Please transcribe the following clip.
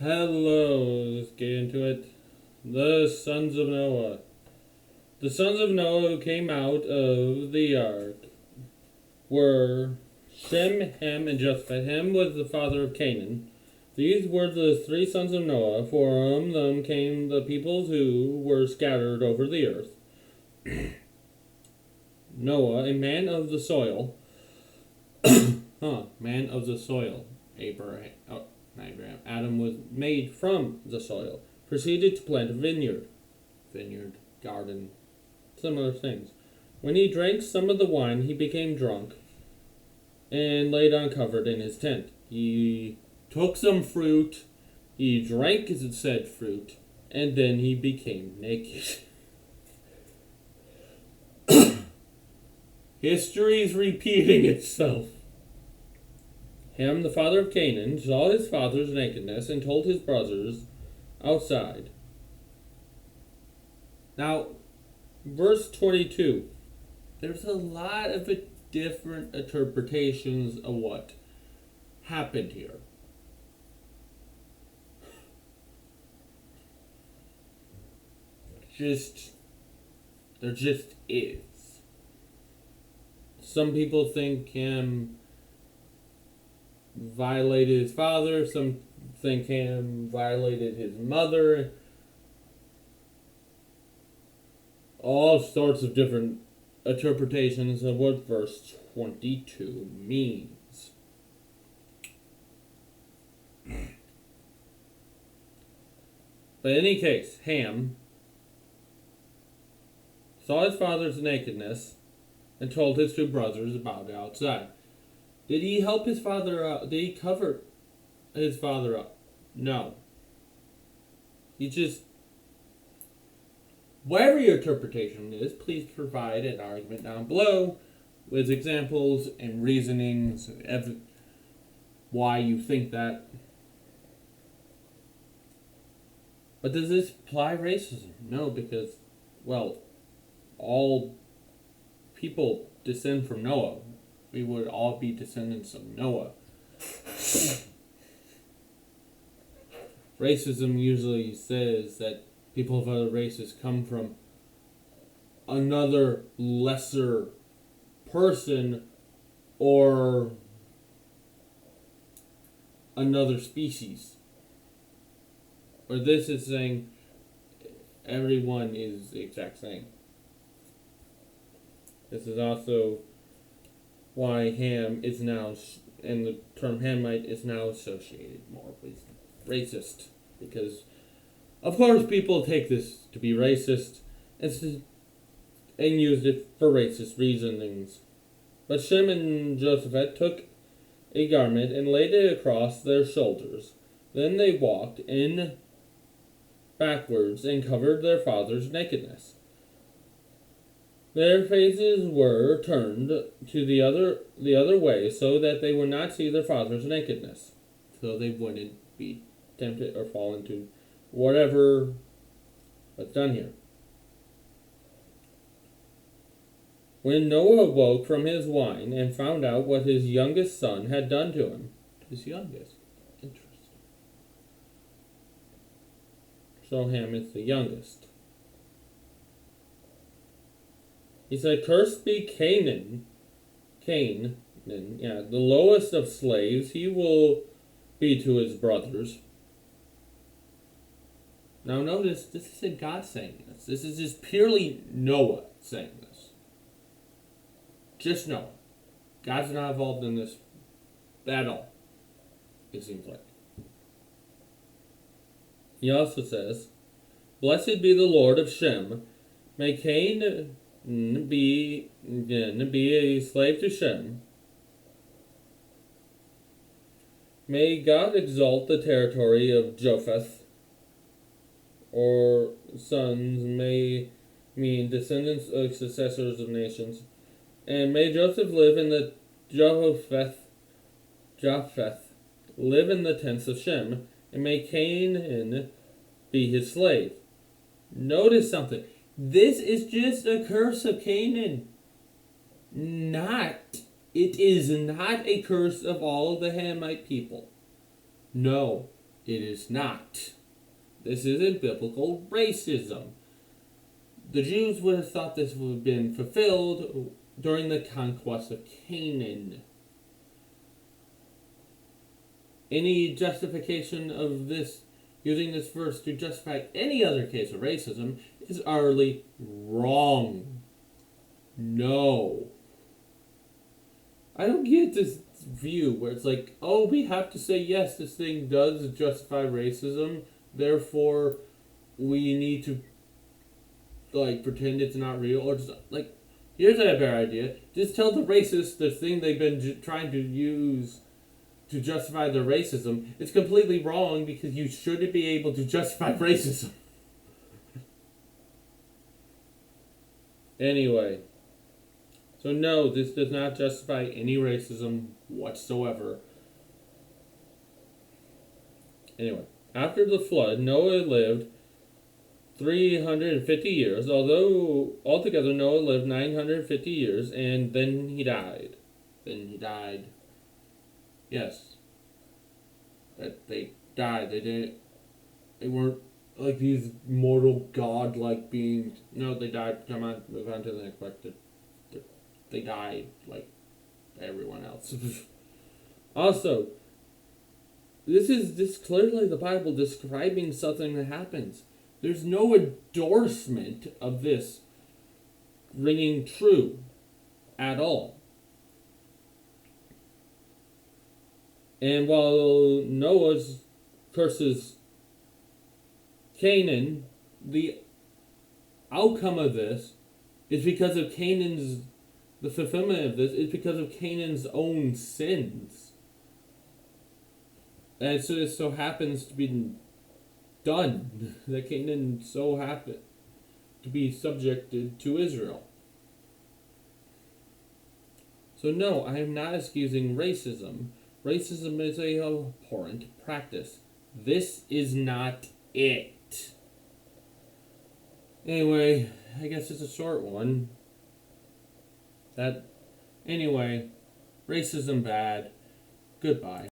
Hello, let's get into it. The sons of Noah. The sons of Noah who came out of the ark were Shem, Ham, and Japheth. Ham was the father of Canaan. These were the three sons of Noah. From them came the peoples who were scattered over the earth. Noah, a man of the soil. Man of the soil. Abraham. Adam was made from the soil. Proceeded to plant a vineyard, garden, similar things. When he drank some of the wine, he became drunk and laid uncovered in his tent. He took some fruit, he drank said fruit, and then he became naked. History is repeating itself. Ham, the father of Canaan, saw his father's nakedness and told his brothers outside. Now, verse 22. There's a lot of different interpretations of what happened here. There just is. Some people think Ham violated his father, some think Ham violated his mother. All sorts of different interpretations of what verse 22 means. But in any case, Ham saw his father's nakedness and told his two brothers about it outside. Did he help his father out? Did he cover his father up? No. He just... Whatever your interpretation is, please provide an argument down below with examples and reasonings why you think that. But does this imply racism? No, because, well, all people descend from Noah. We would all be descendants of Noah. Racism usually says that people of other races come from another lesser person or another species. Or this is saying everyone is the exact same. This is also why Ham is now, and the term Hamite is now associated more with racist. Because, of course, people take this to be racist and used it for racist reasonings. But Shem and Japheth took a garment and laid it across their shoulders. Then they walked in backwards and covered their father's nakedness. Their faces were turned to the other way so that they would not see their father's nakedness, so they wouldn't be tempted or fall into whatever was done here. When Noah awoke from his wine and found out what his youngest son had done to him. His youngest? Interesting. So Ham is the youngest. He said, "Cursed be Canaan, the lowest of slaves, he will be to his brothers." Now notice, this isn't God saying this. This is just purely Noah saying this. Just Noah. God's not involved in this at all, it seems like. He also says, "Blessed be the Lord of Shem. May Cain be a slave to Shem. May God exalt the territory of Japheth," or sons may mean descendants of successors of nations. "And may Joseph live in the Japheth live in the tents of Shem, and may Canaan be his slave." Notice something. This is just a curse of Canaan. It is not a curse of all of the Hamite people. No, It is not. This isn't biblical racism. The Jews would have thought this would have been fulfilled during the conquest of Canaan. Any justification of this, using this verse to justify any other case of racism, is utterly wrong. No. I don't get this view where it's like, oh, we have to say, yes, this thing does justify racism, therefore we need to, like, pretend it's not real, or just, like, here's a better idea. Just tell the racists the thing they've been trying to use to justify their racism is completely wrong because you shouldn't be able to justify racism. Anyway. So no, this does not justify any racism whatsoever. Anyway, after the flood, Noah lived 350 years, although altogether Noah lived 950 years, and then he died. Yes. That they died. They weren't like these mortal god-like beings. No, they died. Come on, move on to the next question. They died like everyone else. Also, this clearly the Bible describing something that happens. There's no endorsement of this ringing true at all. And while Noah curses Canaan, the outcome of this is because of the fulfillment of this is because of Canaan's own sins. And so it so happens to be done that Canaan so happened to be subjected to Israel. So no, I am not excusing racism. Racism is a abhorrent practice. This is not it. Anyway, I guess it's a short one. Anyway, racism bad. Goodbye.